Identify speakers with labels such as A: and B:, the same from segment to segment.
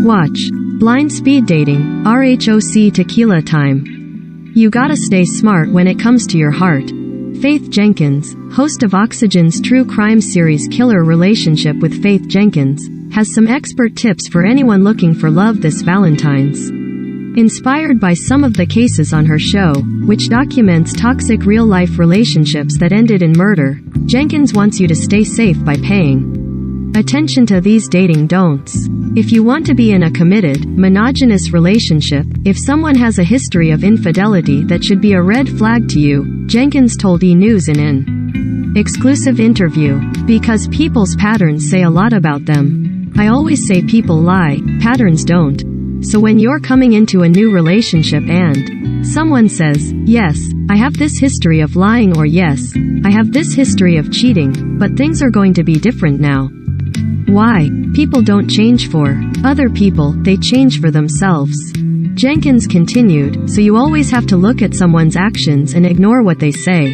A: Watch. Blind Speed Dating, RHOC Tequila Time. You gotta stay smart when it comes to your heart. Faith Jenkins, host of Oxygen's true crime series Killer Relationship with Faith Jenkins, has some expert tips for anyone looking for love this Valentine's. Inspired by some of the cases on her show, which documents toxic real-life relationships that ended in murder, Jenkins wants you to stay safe by paying attention to these dating don'ts. If you want to be in a committed, monogamous relationship, if someone has a history of infidelity that should be a red flag to you, Jenkins told E! News in an exclusive interview. Because people's patterns say a lot about them. I always say people lie, patterns don't. So when you're coming into a new relationship and someone says, yes, I have this history of lying, or yes, I have this history of cheating, but things are going to be different now. Why? People don't change for other people, they change for themselves. Jenkins continued, so you always have to look at someone's actions and ignore what they say.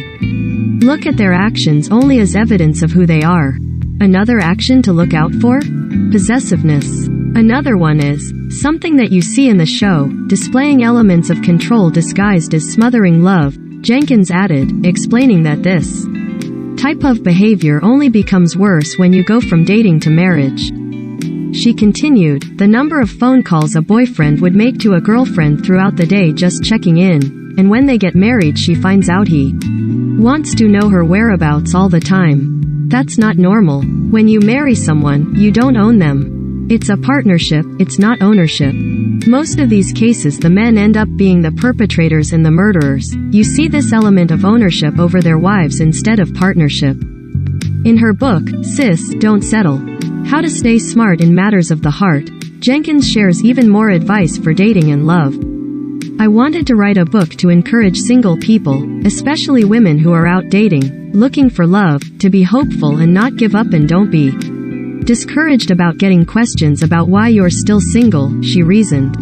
A: Look at their actions only as evidence of who they are. Another action to look out for? Possessiveness. Another one is something that you see in the show, displaying elements of control disguised as smothering love, Jenkins added, explaining that this type of behavior only becomes worse when you go from dating to marriage. She continued, the number of phone calls a boyfriend would make to a girlfriend throughout the day just checking in, and when they get married she finds out he wants to know her whereabouts all the time. That's not normal. When you marry someone, you don't own them. It's a partnership, it's not ownership. Most of these cases the men end up being the perpetrators and the murderers. You see this element of ownership over their wives instead of partnership. In her book, Sis, Don't Settle. How to Stay Smart in Matters of the Heart, Jenkins shares even more advice for dating and love. I wanted to write a book to encourage single people, especially women who are out dating, looking for love, to be hopeful and not give up and don't be discouraged about getting questions about why you're still single, she reasoned.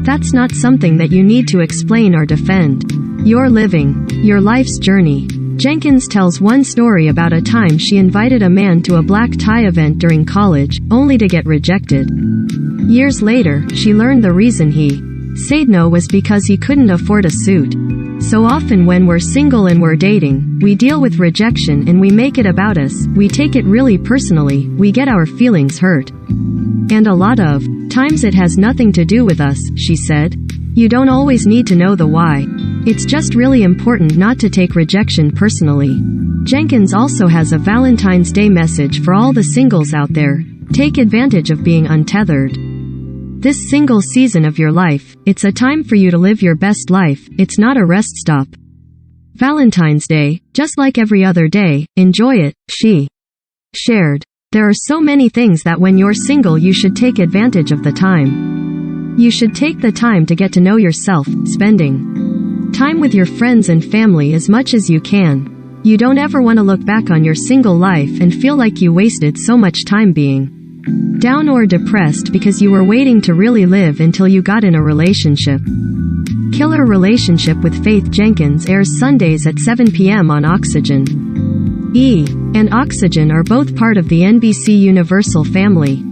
A: That's not something that you need to explain or defend. You're living your life's journey. Jenkins tells one story about a time she invited a man to a black tie event during college, only to get rejected. Years later, she learned the reason he said no was because he couldn't afford a suit. So often when we're single and we're dating, we deal with rejection and we make it about us, we take it really personally, we get our feelings hurt. And a lot of times it has nothing to do with us, she said. You don't always need to know the why. It's just really important not to take rejection personally. Jenkins also has a Valentine's Day message for all the singles out there. Take advantage of being untethered. This single season of your life, it's a time for you to live your best life, it's not a rest stop. Valentine's Day, just like every other day, enjoy it, she shared. There are so many things that when you're single you should take advantage of the time. You should take the time to get to know yourself, spending time with your friends and family as much as you can. You don't ever want to look back on your single life and feel like you wasted so much time being down or depressed because you were waiting to really live until you got in a relationship. Killer Relationship with Faith Jenkins airs Sundays at 7 p.m. on Oxygen. E! and Oxygen are both part of the NBC Universal family.